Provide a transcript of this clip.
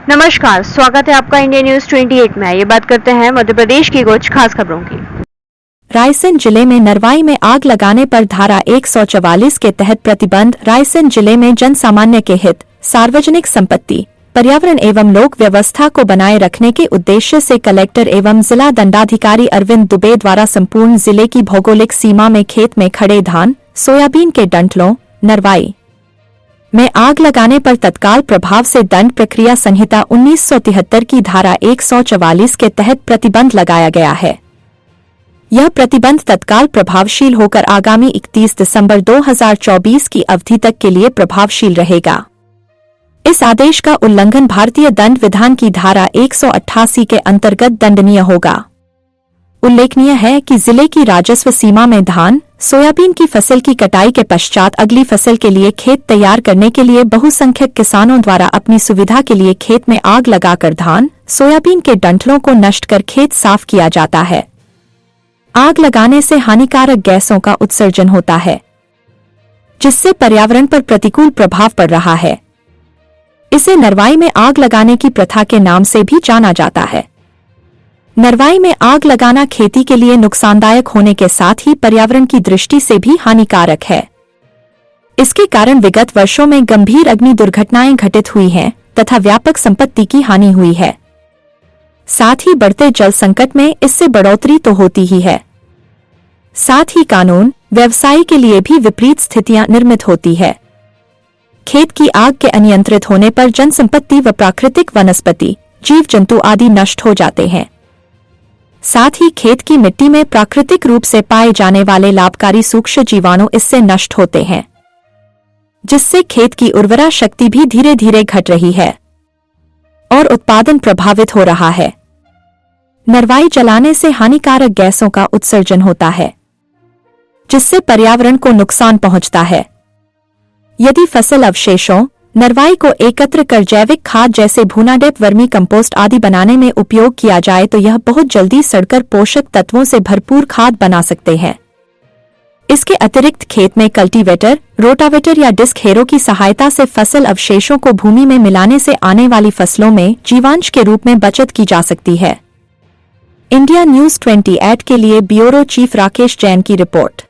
नमस्कार, स्वागत है आपका इंडिया न्यूज 28 में। ये बात करते हैं मध्य प्रदेश की कुछ खास खबरों की। रायसेन जिले में नरवाई में आग लगाने पर धारा 144 के तहत प्रतिबंध। रायसेन जिले में जन सामान्य के हित, सार्वजनिक संपत्ति, पर्यावरण एवं लोक व्यवस्था को बनाए रखने के उद्देश्य से कलेक्टर एवं जिला दंडाधिकारी अरविंद दुबे द्वारा संपूर्ण जिले की भौगोलिक सीमा में खेत में खड़े धान, सोयाबीन के डंठलों, नरवाई में आग लगाने पर तत्काल प्रभाव से दंड प्रक्रिया संहिता 1973 की धारा 144 के तहत प्रतिबंध लगाया गया है। यह प्रतिबंध तत्काल प्रभावशील होकर आगामी 31 दिसंबर 2024 की अवधि तक के लिए प्रभावशील रहेगा। इस आदेश का उल्लंघन भारतीय दंड विधान की धारा 188 के अंतर्गत दंडनीय होगा। उल्लेखनीय है कि जिले की राजस्व सीमा में धान, सोयाबीन की फसल की कटाई के पश्चात अगली फसल के लिए खेत तैयार करने के लिए बहुसंख्यक किसानों द्वारा अपनी सुविधा के लिए खेत में आग लगाकर धान, सोयाबीन के डंठलों को नष्ट कर खेत साफ किया जाता है। आग लगाने से हानिकारक गैसों का उत्सर्जन होता है, जिससे पर्यावरण पर प्रतिकूल प्रभाव पड़ रहा है। इसे नरवाई में आग लगाने की प्रथा के नाम से भी जाना जाता है। नरवाई में आग लगाना खेती के लिए नुकसानदायक होने के साथ ही पर्यावरण की दृष्टि से भी हानिकारक है। इसके कारण विगत वर्षों में गंभीर अग्नि दुर्घटनाएं घटित हुई हैं तथा व्यापक संपत्ति की हानि हुई है। साथ ही बढ़ते जल संकट में इससे बढ़ोतरी तो होती ही है, साथ ही कानून व्यवसाय के लिए भी विपरीत स्थितियां निर्मित होती है। खेत की आग के अनियंत्रित होने पर जनसंपत्ति व प्राकृतिक वनस्पति, जीव जंतु आदि नष्ट हो जाते हैं। साथ ही खेत की मिट्टी में प्राकृतिक रूप से पाए जाने वाले लाभकारी सूक्ष्म जीवाणु इससे नष्ट होते हैं, जिससे खेत की उर्वरा शक्ति भी धीरे धीरे घट रही है और उत्पादन प्रभावित हो रहा है। नरवाई जलाने से हानिकारक गैसों का उत्सर्जन होता है, जिससे पर्यावरण को नुकसान पहुंचता है। यदि फसल अवशेषों, नरवाई को एकत्र कर जैविक खाद जैसे भूनाडेप, वर्मी कंपोस्ट आदि बनाने में उपयोग किया जाए तो यह बहुत जल्दी सड़कर पोषक तत्वों से भरपूर खाद बना सकते हैं। इसके अतिरिक्त खेत में कल्टीवेटर, रोटावेटर या डिस्क हेरो की सहायता से फसल अवशेषों को भूमि में मिलाने से आने वाली फसलों में जीवांश के रूप में बचत की जा सकती है। इंडिया न्यूज 28 के लिए ब्यूरो चीफ राकेश जैन की रिपोर्ट।